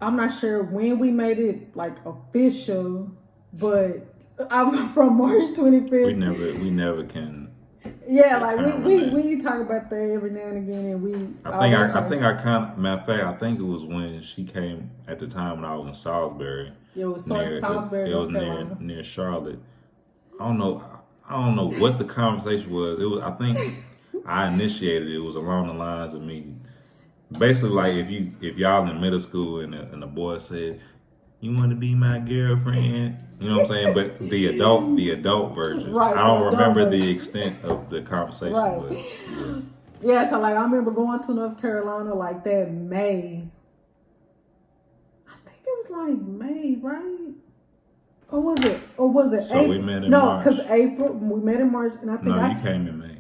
I'm not sure when we made it like official, but I'm from March 25th. We never can. Yeah, like we talk about that every now and again, and I think I kind of, matter of fact, I think it was when she came at the time when I was in Salisbury. Yeah, it was Salisbury, it was near Charlotte. I don't know what the conversation was. It was, I think I initiated it. It was along the lines of me, basically like if y'all in middle school and the boy said, "You want to be my girlfriend?" You know what I'm saying? But the adult version. Right. I don't remember the extent of the conversation. Right. But, yeah, so like I remember going to North Carolina like that May. I think it was like May, right? Or was it so April? we met in March. No, because April, we met in March, and I think you came in May.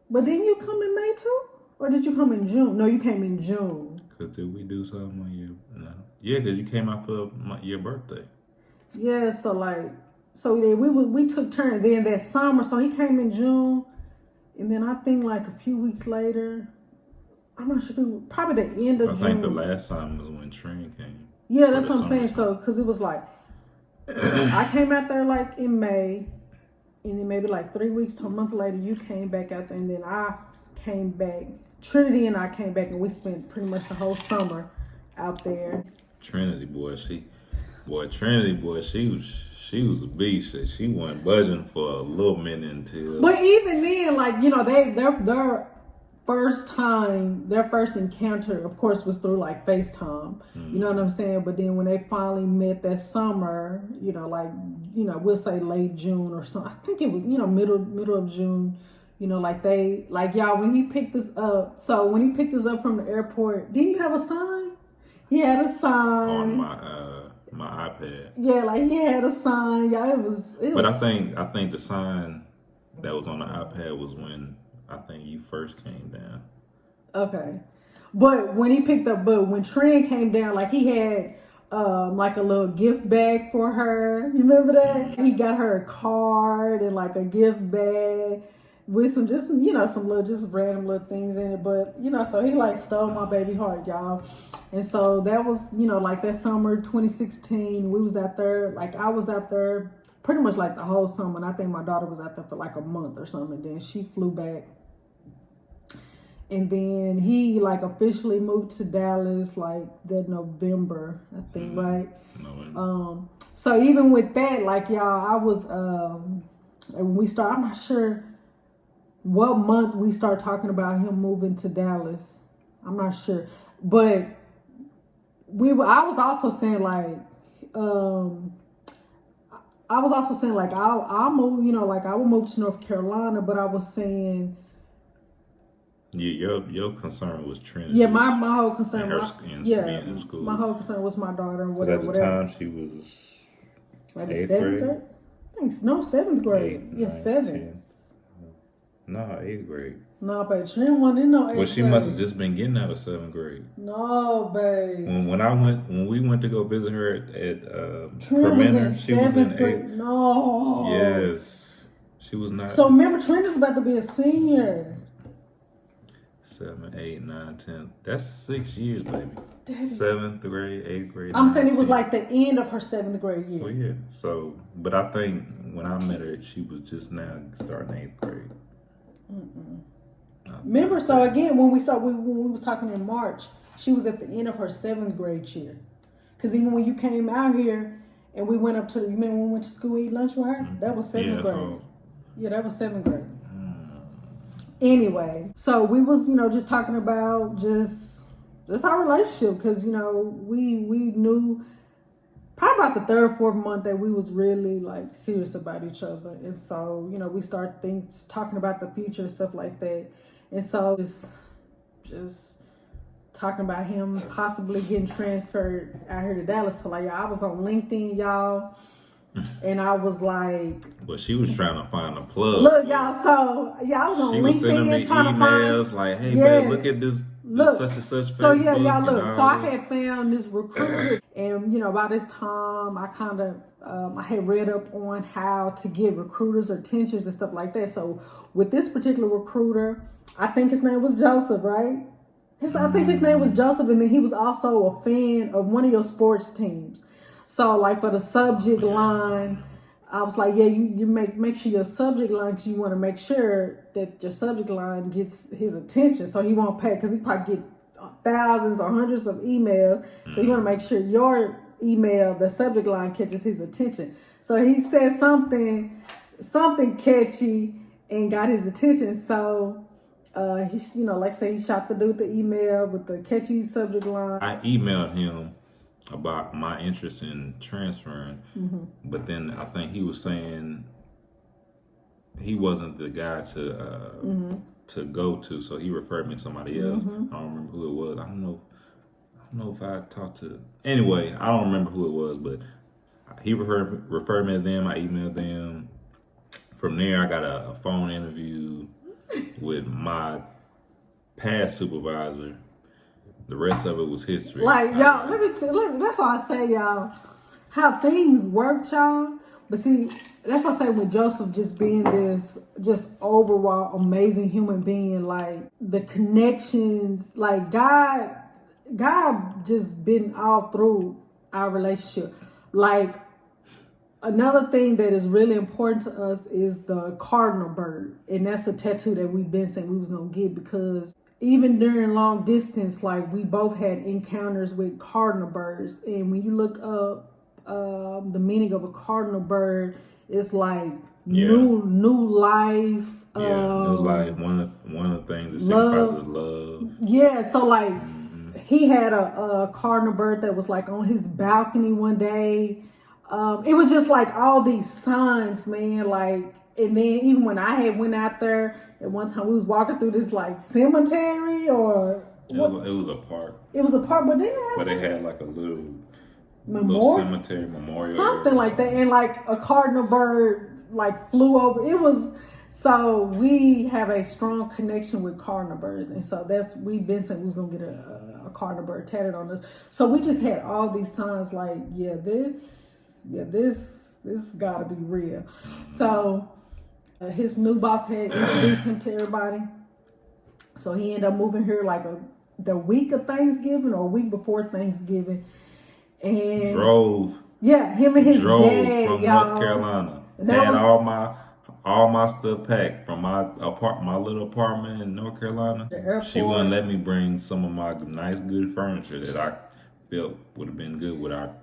But didn't you come in May too? Or did you come in June? No, you came in June. Because did we do something on your... No. Yeah, because you came out for your birthday. Yeah, so yeah, we took turns. Then that summer, so he came in June, and then I think like a few weeks later, I'm not sure if it was probably the end of June. I think the last time was when Trent came. Yeah, that's what I'm saying. So, because it was like, I came out there like in May, and then maybe like 3 weeks to a month later, you came back out there, and then I came back. Trinity and I came back, and we spent pretty much the whole summer out there. Trinity boy, she was a beast. She wasn't budging for a little minute until. But even then, like, you know, their first encounter, of course, was through like FaceTime. Mm-hmm. You know what I'm saying? But then when they finally met that summer, you know, like, you know, we'll say late June or something. I think it was, you know, middle of June. You know, like y'all, when he picked us up. So when he picked us up from the airport, didn't you have a sign? He had a sign on my iPad. Yeah, like he had a sign. Yeah, it was. But I think the sign that was on the iPad was when I think you first came down. Okay, but when Trent came down, like he had like a little gift bag for her. You remember that? Mm-hmm. He got her a card and like a gift bag with some just, you know, some little just random little things in it. But, you know, so he like stole my baby heart, y'all. And so that was, you know, like that summer 2016, we was out there, like I was out there pretty much like the whole summer. And I think my daughter was out there for like a month or something. And then she flew back. And then he like officially moved to Dallas like that November, I think, right? November. So even with that, like y'all, I was, when we started, I'm not sure what month we start talking about him moving to Dallas. I'm not sure, but I was also saying like, I'll move, you know, like I will move to North Carolina, but I was saying, your concern was Trinity. Yeah, my whole concern, being in school. My whole concern was my daughter and whatever. At the time, she was maybe 7th grade. I think no 7th grade. 7th. No, 8th grade. No, babe, Trent wasn't in no 8th grade. Well, she must have just been getting out of 7th grade. No, babe. When we went to go visit her at Trent was in 7th grade. No. Yes, she was not. So remember, Trent is about to be a senior. 7, 8, 9, 10. That's 6 years, baby. 7th grade, 8th grade. I'm saying it was like the end of her 7th grade year. Well, yeah. So, but I think when I met her, she was just now starting 8th grade. Remember, so again, when we was talking in March, she was at the end of her 7th grade year. Because even when you came out here and we went up to, you remember when we went to school eat lunch with her? That was 7th grade. Yeah, that was 7th grade. Anyway, so we was, you know, just talking about just our relationship, because, you know, we knew probably about the 3rd or 4th month that we was really like serious about each other. And so, you know, we started talking about the future and stuff like that. And so just talking about him possibly getting transferred out here to Dallas. So like, I was on LinkedIn, y'all. And I was like, but she was trying to find a plug. Look, y'all. So yeah, I was on LinkedIn. She was sending me emails like, "Hey, babe, look at this such and such." So yeah, y'all look. So I had found this recruiter, and you know, by this time, I kind of I had read up on how to get recruiters' attentions and stuff like that. So with this particular recruiter, I think his name was Joseph, right? I think his name was Joseph, and then he was also a fan of one of your sports teams. So like for the subject line, I was like, yeah, you make sure your subject line, because you want to make sure that your subject line gets his attention, so he won't pay, because he probably get thousands or hundreds of emails. So you want to make sure your email, the subject line, catches his attention. So he said something catchy and got his attention. So he, like say he shot the dude the email with the catchy subject line. I emailed him about my interest in transferring, but then I think he was saying he wasn't the guy to go to, so he referred me to somebody else. I don't remember who it was. I don't know if I talked to. Anyway, I don't remember who it was, but he referred me to them. I emailed them. From there, I got a phone interview with my past supervisor. The rest of it was history. Like, y'all, that's all I say, y'all. How things work, y'all. But see, that's what I say with Joseph just being this just overall amazing human being. Like, the connections, like God just been all through our relationship. Like, another thing that is really important to us is the cardinal bird. And that's a tattoo that we've been saying we was going to get, because even during long distance, like, we both had encounters with cardinal birds. And when you look up the meaning of a cardinal bird, it's like new life. New life. One of the things that signifies is love. Yeah, so like he had a cardinal bird that was like on his balcony one day. It was just like all these signs, man. Like, and then even when I had went out there at one time, we was walking through this like cemetery or it was a park. It was a park, but they had like a little cemetery memorial, something like that, and like a cardinal bird like flew over. It was, so we have a strong connection with cardinal birds, and so we've been saying we was gonna get a cardinal bird tatted on us. So we just had all these signs like, this gotta be real. So his new boss had introduced him to everybody. So he ended up moving here like the week of Thanksgiving or a week before Thanksgiving. And him and his dad, from y'all, North Carolina. Had all my stuff packed from my little apartment in North Carolina. She wouldn't let me bring some of my nice good furniture that I felt would have been good with our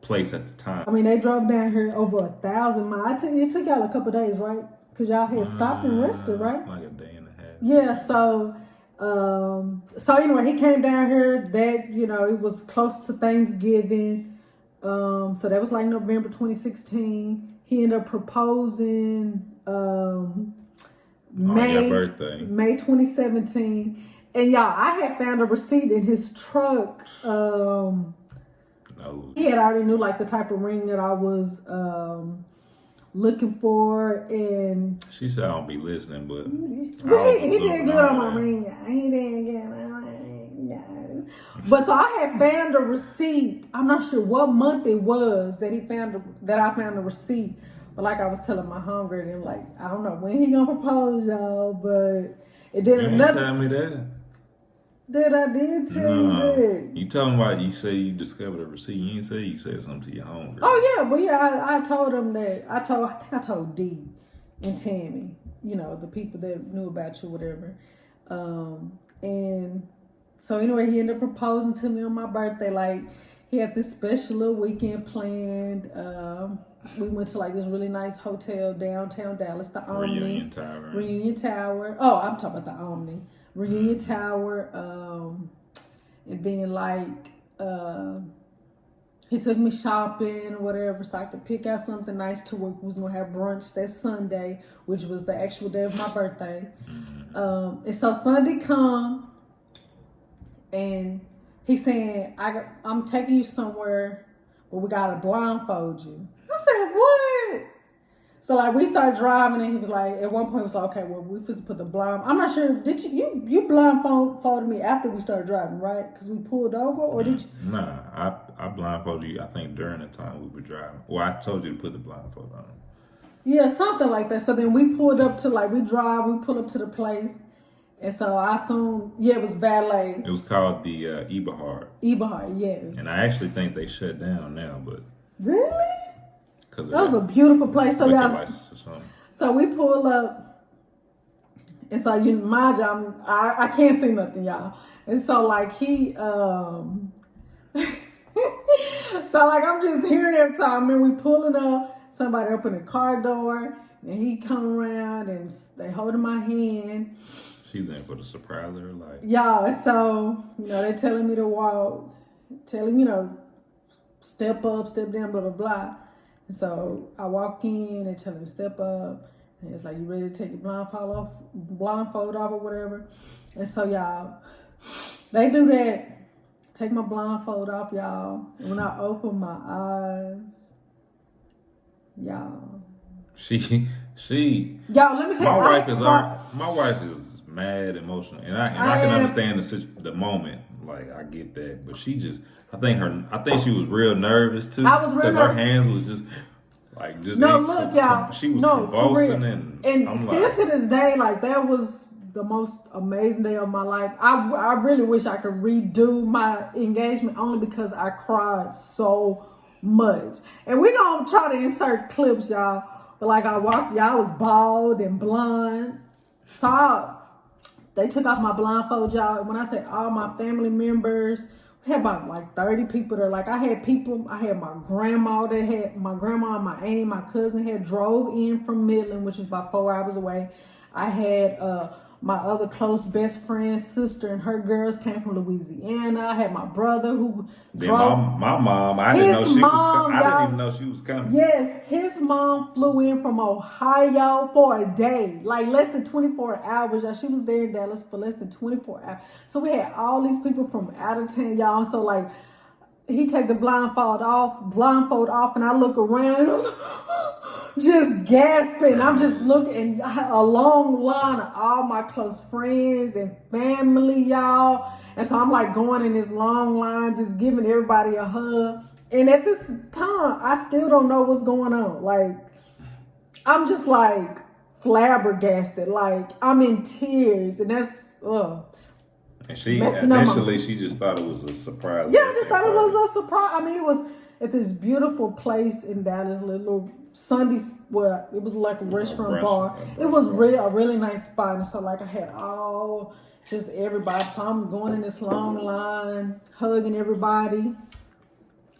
place at the time. I mean, they drove down here over 1,000 miles. It took y'all a couple of days, right? Because y'all had stopped and rested, right? Like a day and a half. Yeah, so anyway, he came down here. That, it was close to Thanksgiving. So that was like November 2016. He ended up proposing May 2017. And y'all, I had found a receipt in his truck. He had already knew like the type of ring that I was looking for, and she said I don't be listening, but he didn't get on my ring. He didn't get on my ring. But so I had found a receipt. I'm not sure what month it was that I found a receipt. But like I was telling my homegirl, and like, I don't know when he gonna propose, y'all, but it didn't. You didn't tell me that. That I did tell you that. You talking about, you say you discovered a receipt. You didn't say you said something to your homegirl. Oh yeah, but yeah, I told him that. I told D and Tammy, the people that knew about you, whatever. And so anyway, he ended up proposing to me on my birthday. Like, he had this special little weekend planned. We went to like this really nice hotel downtown Dallas, the Omni. Reunion Tower. Oh, I'm talking about the Omni. Reunion Tower, and then like he took me shopping or whatever, so I could pick out something nice to work. We was gonna have brunch that Sunday, which was the actual day of my birthday. And so Sunday come, and he's saying, I'm taking you somewhere, but we gotta blindfold you. I said, what? So like we started driving, and he was like, at one point he was like, okay, well, we supposed to put the blind. I'm not sure. Did you blindfolded me after we started driving, right? Because we pulled over, or did you? Nah, I blindfolded you. I think during the time we were driving. Well, I told you to put the blindfold on. Yeah, something like that. So then we pulled up to we pull up to the place, And so I assumed, yeah, it was valet. It was called the Eberhard. Eberhard, yes. And I actually think they shut down now, but Really? because That was a beautiful place. So y'all, license or something. so we pull up, and so you mind you, I can't see nothing, y'all. And so like he so like I'm just hearing every time, and we pulling up, somebody open the car door, and he come around and they holding my hand. She's in for the surprise of her life. Y'all, so they're telling me to walk, telling step up, step down, blah blah blah. And so I walk in, they tell me to step up, and it's like, you ready to take your blindfold off or whatever. And so y'all, they do that. Take my blindfold off, y'all. And when I open my eyes, y'all. Y'all, let me tell you. My wife is mad emotional, and I can understand the moment. Like, I get that, but I think she was real nervous too. I was real nervous. Her hands was just look, y'all. She was convulsing, and I'm still like, to this day, like, that was the most amazing day of my life. I really wish I could redo my engagement, only because I cried so much. And we're gonna try to insert clips, y'all. But like, I was bald and blonde. So they took off my blindfold, y'all. And when I say all my family members, we had about like 30 people there. Like, I had my grandma and my auntie, my cousin had drove in from Midland, which is about 4 hours away. I had my other close best friend's sister and her girls came from Louisiana. I had my brother who drove. My mom, I didn't even know she was coming. Yes, his mom flew in from Ohio for a day, like less than 24 hours. Y'all, she was there in Dallas for less than 24 hours. So we had all these people from out of town, y'all. So like, he take the blindfold off, and I look around, and just gasping. I'm just looking, a long line of all my close friends and family, y'all. And so I'm like going in this long line, just giving everybody a hug. And at this time, I still don't know what's going on. Like, I'm just like flabbergasted. Like, I'm in tears, and that's And she initially she just thought it was a surprise. Yeah, I just thought it was a surprise. I mean, it was at this beautiful place in Dallas, little Sunday, well, it was like a restaurant bar. It was a really nice spot. And so like, I had just everybody. So I'm going in this long line, hugging everybody.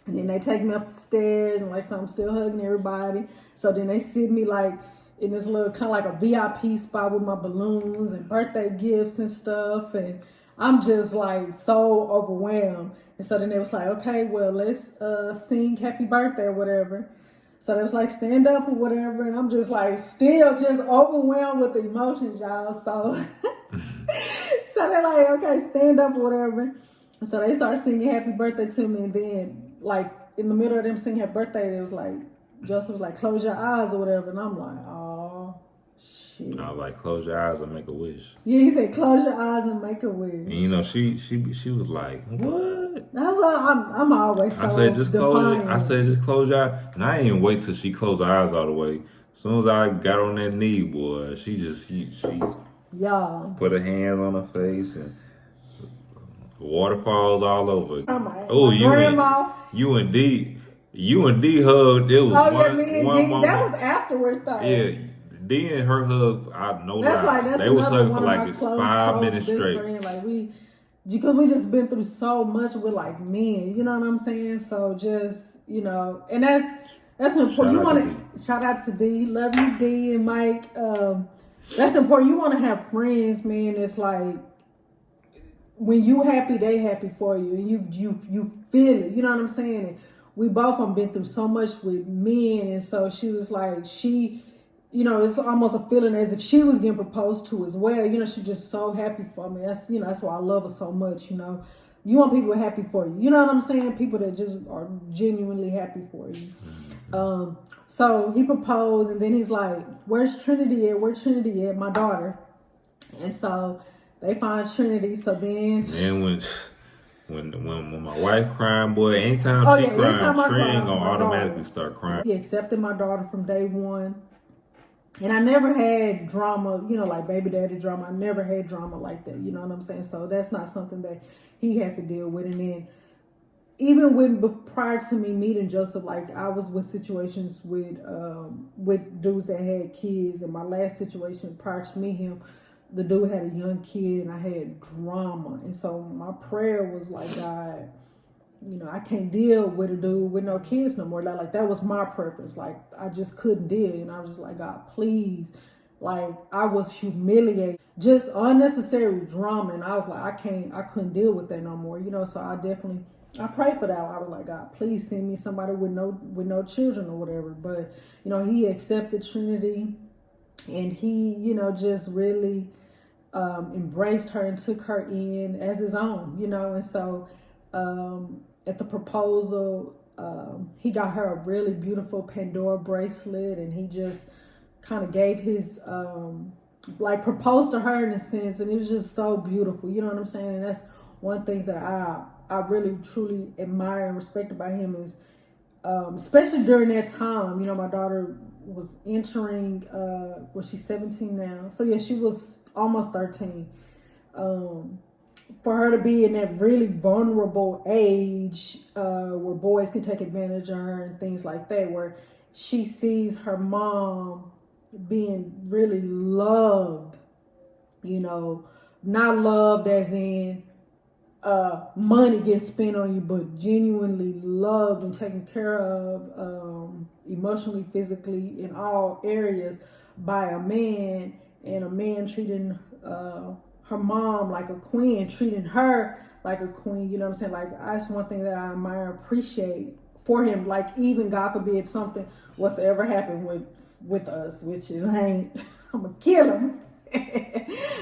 And then they take me up the stairs, and like, so I'm still hugging everybody. So then they sit me like in this little kind of like a VIP spot with my balloons and birthday gifts and stuff. And I'm just like so overwhelmed. And so then they was like, okay, well, let's sing happy birthday or whatever. So they was like, stand up or whatever. And I'm just like, still just overwhelmed with the emotions, y'all. So, so they're like, okay, stand up or whatever. And so they started singing happy birthday to me. And then like in the middle of them singing happy birthday, it was like, Justin was like, close your eyes or whatever. And I'm like, oh, shit. I was like, close your eyes and make a wish. Yeah, he said, close your eyes and make a wish. And she was like, what? That's I'm always so I said, just close your eyes. And I didn't even wait till she closed her eyes all the way. As soon as I got on that knee, boy, she put her hand on her face, and waterfalls all over. Oh, you and D hugged. It was one moment. That was afterwards though. Yeah, D and her hug, I know that's they was hugging for like close, 5 minutes straight. Friend. Like because we just been through so much with like men, you know what I'm saying? So just, and that's important. You want to shout out to D, love you D and Mike. That's important. You want to have friends, man. It's like, when you happy, they happy for you, and you feel it. You know what I'm saying? And we both have been through so much with men, and so she was like, it's almost a feeling as if she was getting proposed to as well. She's just so happy for me. That's why I love her so much. You want people happy for you. You know what I'm saying? People that just are genuinely happy for you. So he proposed, and then he's like, "Where's Trinity at? Where's Trinity at? My daughter." And so they find Trinity. So then when my wife crying, boy, anytime she crying, Trin gonna automatically start crying. He accepted my daughter from day one. And I never had drama, like baby daddy drama. I never had drama like that. You know what I'm saying? So that's not something that he had to deal with. And then even prior to me meeting Joseph, like I was with situations with dudes that had kids. And my last situation prior to meeting him, the dude had a young kid and I had drama. And so my prayer was like, God, I can't deal with a dude with no kids no more. Like that was my purpose. Like I just couldn't deal. And I was just like, God, please. Like I was humiliated, just unnecessary drama. And I was like, I couldn't deal with that no more. So I prayed for that. I was like, God, please send me somebody with no children or whatever. But, he accepted Trinity and he, just really embraced her and took her in as his own, and so at the proposal, he got her a really beautiful Pandora bracelet, and he just kind of gave his proposed to her in a sense, and it was just so beautiful. You know what I'm saying? And that's one thing that I really truly admire and respect about him is, especially during that time. My daughter was entering, she's 17 now, so yeah, she was almost 13. For her to be in that really vulnerable age where boys can take advantage of her and things like that, where she sees her mom being really loved, not loved as in money gets spent on you, but genuinely loved and taken care of emotionally, physically, in all areas by a man, and a man treating her mom like a queen, treating her like a queen. You know what I'm saying? Like that's one thing that I admire, appreciate for him. Like even God forbid if something was to ever happen with us, which it ain't, I'm gonna kill him.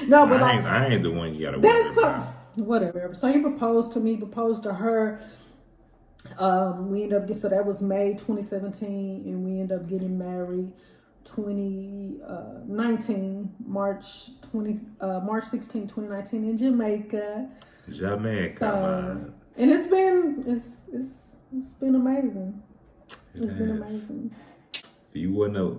No, but I ain't the one you gotta worry about. Whatever. So he proposed to me, proposed to her. We ended up so that was May 2017, and we ended up getting married 2019, March 16, 2019 in Jamaica. Jamaica, and it's been amazing. It's been amazing. If you wouldn't have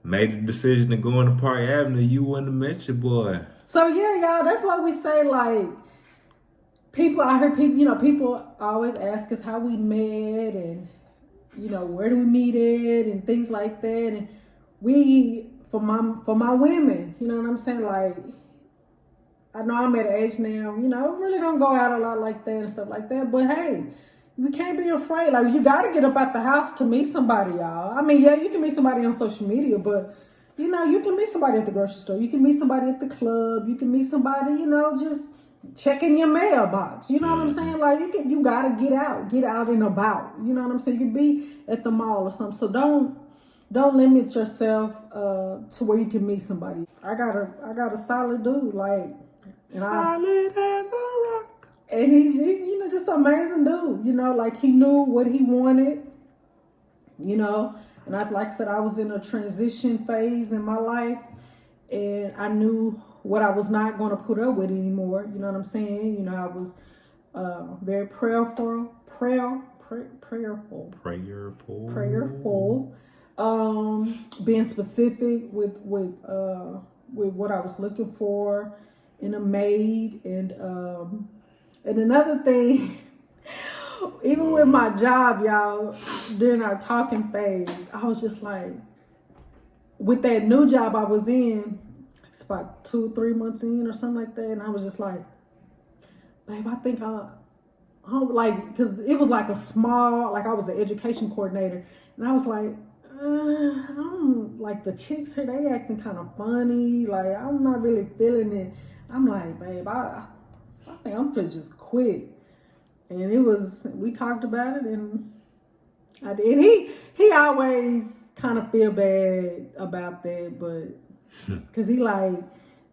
made the decision to go into Park Avenue, you wouldn't have met your boy. So yeah, y'all, that's why we say like I heard people, people always ask us how we met and where do we meet at and things like that. And we, for my women, you know what I'm saying? Like, I know I'm at an age now, really don't go out a lot like that and stuff like that. But hey, we can't be afraid. Like, you got to get up out the house to meet somebody, y'all. I mean, yeah, you can meet somebody on social media, but, you can meet somebody at the grocery store. You can meet somebody at the club. You can meet somebody, just checking your mailbox. You know what I'm saying? Like, you got to get out and about. You know what I'm saying? You can be at the mall or something. So don't limit yourself to where you can meet somebody. I got a solid dude, like solid as a rock, and he's just an amazing dude. Like he knew what he wanted. And like I said, I was in a transition phase in my life, and I knew what I was not going to put up with anymore. You know what I'm saying? I was very prayerful. Being specific with what I was looking for in a maid, and another thing, even with my job, y'all, during our talking phase, I was just like, with that new job I was in, it's about 2-3 months in or something like that, and I was just like, babe, I think because it was like a small, like I was an education coordinator, and I was like, I don't like the chicks here, they acting kind of funny, like I'm not really feeling it. I'm like, babe, I think I'm finna just quit. And we talked about it, and I did. He always kind of feel bad about that, but because he like,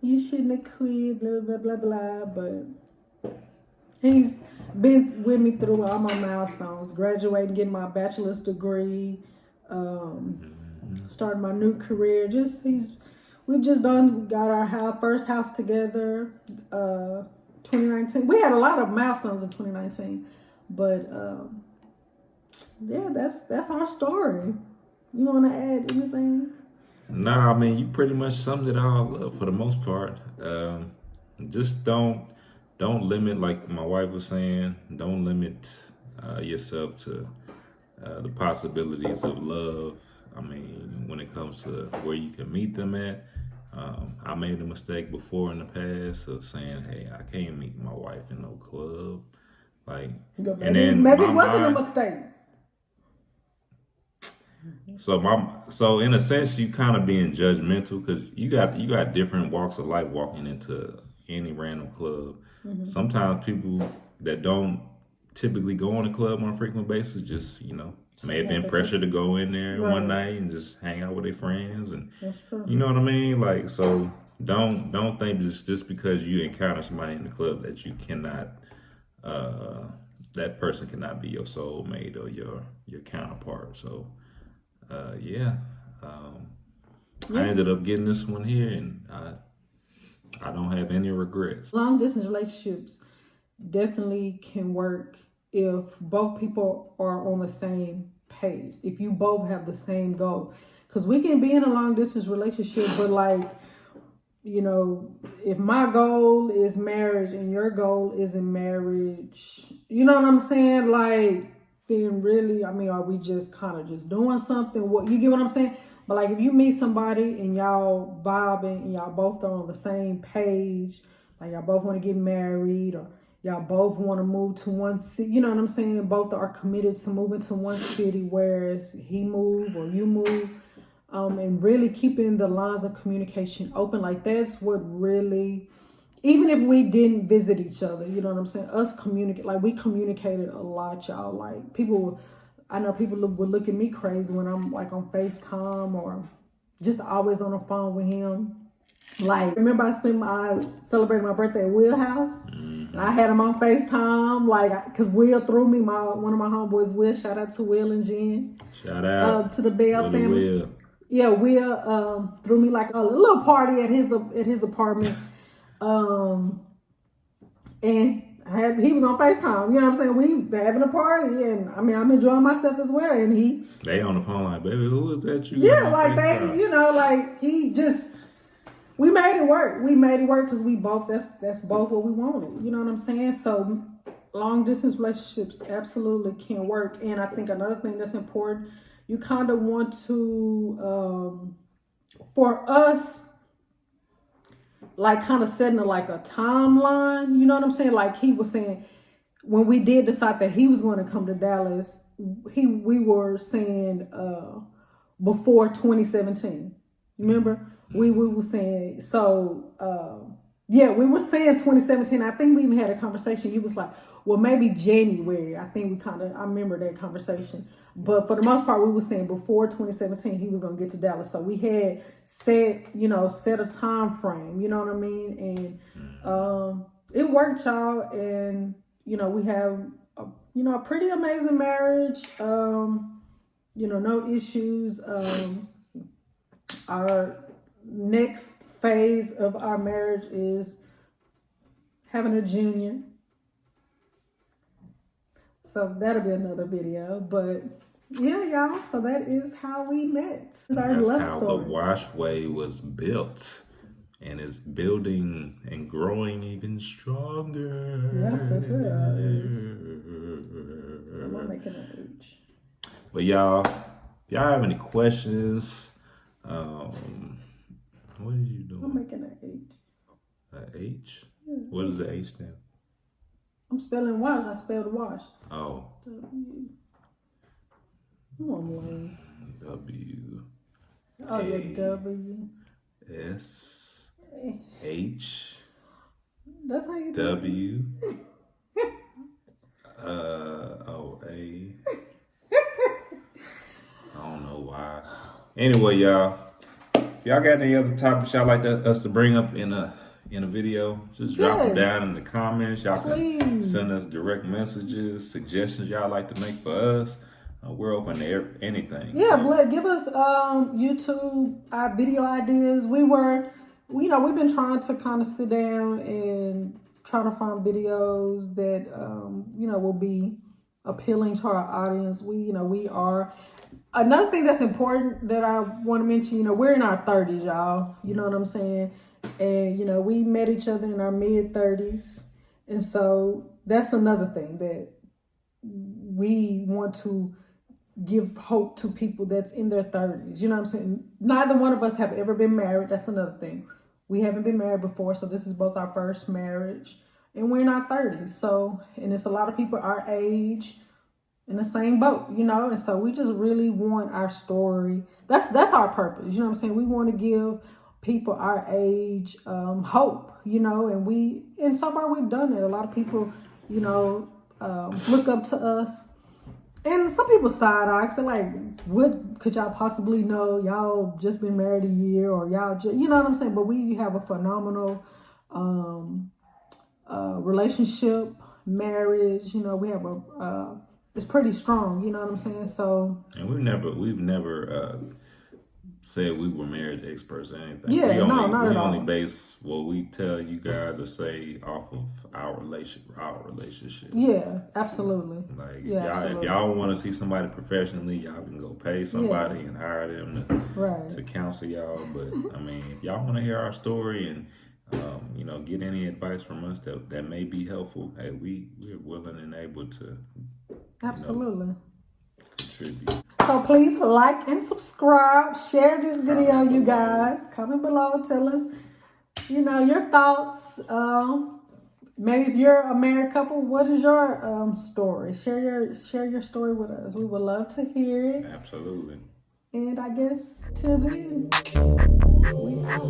you shouldn't have quit, blah, blah, blah, blah, but he's been with me through all my milestones, graduating, getting my bachelor's degree, starting my new career. We got our first house together, 2019. We had a lot of milestones in 2019, but yeah, that's our story. You want to add anything? Nah, I mean, you pretty much summed it all up for the most part. Just don't limit, like my wife was saying, don't limit yourself to the possibilities of love. I mean, when it comes to where you can meet them at, I made a mistake before in the past of saying, "Hey, I can't meet my wife in no club." Like, and then Maybe my it wasn't a mind. mistake. So in a sense, you kind of being judgmental because you got different walks of life walking into any random club. Sometimes people that don't typically go on a club on a frequent basis just may have been pressured to go in there one Right. night and just hang out with their friends, and That's true. you know what I mean. Like, so don't think just because you encounter somebody in the club that you cannot that person cannot be your soulmate or your counterpart. So yeah. Um, I Yeah. ended up getting this one here, and I don't have any regrets. Long distance relationships definitely can work if both people are on the same page. If you both have the same goal, because we can be in a long distance relationship, but like, if my goal is marriage and your goal isn't marriage, you know what I'm saying? Like, then really, I mean, are we just kind of just doing something? What, you get what I'm saying? But like, if you meet somebody and y'all vibing and y'all both are on the same page, like y'all both want to get married or y'all both want to move to one city, you know what I'm saying? Both are committed to moving to one city, whereas he move or you move, and really keeping the lines of communication open. Like, that's what really, even if we didn't visit each other, you know what I'm saying? Us communicate, like, we communicated a lot, y'all. Like, I know people would look at me crazy when I'm like on FaceTime or just always on the phone with him. Like, remember I celebrated my birthday at Will House, and I had him on FaceTime, like, cause Will threw me one of my homeboys, Will. Shout out to Will and Jen, Shout out to the Bell Willie family. Will. Yeah, Will threw me like a little party at his apartment, and he was on FaceTime. You know what I'm saying? We having a party, and I mean, I'm enjoying myself as well. And They on the phone like, baby, who is that you got yeah, on like they, FaceTime? like he just, we made it work. We made it work because we both, that's both what we wanted. You know what I'm saying? So long distance relationships absolutely can work. And I think another thing that's important, you kind of want to, for us, like, kind of setting like a timeline. You know what I'm saying? Like he was saying, when we did decide that he was going to come to Dallas, we were saying before 2017. Remember, we were saying, so yeah, we were saying 2017. I think we even had a conversation. You was like, well, maybe January. I think I remember that conversation. But for the most part, we were saying before 2017 he was gonna get to Dallas. So we had set a time frame. You know what I mean? And it worked, y'all. And we have a pretty amazing marriage. No issues. Our next phase of our marriage is having a junior. So that'll be another video. But yeah, y'all. So that is how we met. It's our That's love how the story. Washway was built, and it's building and growing even stronger. Yes, it is. I'm not making an H. But y'all, if y'all have any questions, what are you doing? I'm making an H. A H? Yeah. What does the H stand? I'm spelling wash. I spelled wash. Oh. W. Oh, I'm lame. W. Oh, yeah, W. S. H. That's how you do it. W. O. A. I don't know why. Anyway, y'all, if y'all got any other topics y'all like us to bring up in a video, just drop them down in the comments. Y'all can send us direct messages, suggestions y'all like to make for us. We're open to anything. Yeah, Blake, give us YouTube video ideas. We've been trying to kind of sit down and try to find videos that will be appealing to our audience. We are another thing that's important that I want to mention, we're in our 30s, y'all. You know what I'm saying? And, we met each other in our mid 30s. And so that's another thing that we want to give hope to people that's in their 30s. You know what I'm saying? Neither one of us have ever been married. That's another thing. We haven't been married before, so this is both our first marriage. And we're in our 30s. So, and it's a lot of people our age in the same boat, and so we just really want our story. That's our purpose. You know what I'm saying? We want to give people our age hope, and so far we've done it. A lot of people, look up to us. And some people side eye, say like, what could y'all possibly know? Y'all just been married a year, or y'all just, you know what I'm saying? But we have a phenomenal relationship, marriage. We have it's pretty strong. You know what I'm saying? So. And we've never said we were marriage experts or anything. Yeah, we only base what we tell you guys or say off of our relationship. Yeah, absolutely. Like, absolutely. If y'all want to see somebody professionally, y'all can go pay somebody and hire them to counsel y'all. But I mean, if y'all want to hear our story and get any advice from us that may be helpful, hey, we're willing and able to absolutely contribute. So please like and subscribe. Share this video, you guys. Comment below. Tell us, your thoughts. Maybe if you're a married couple, what is your story? Share your story with us. We would love to hear it. Absolutely. And I guess till then, we out.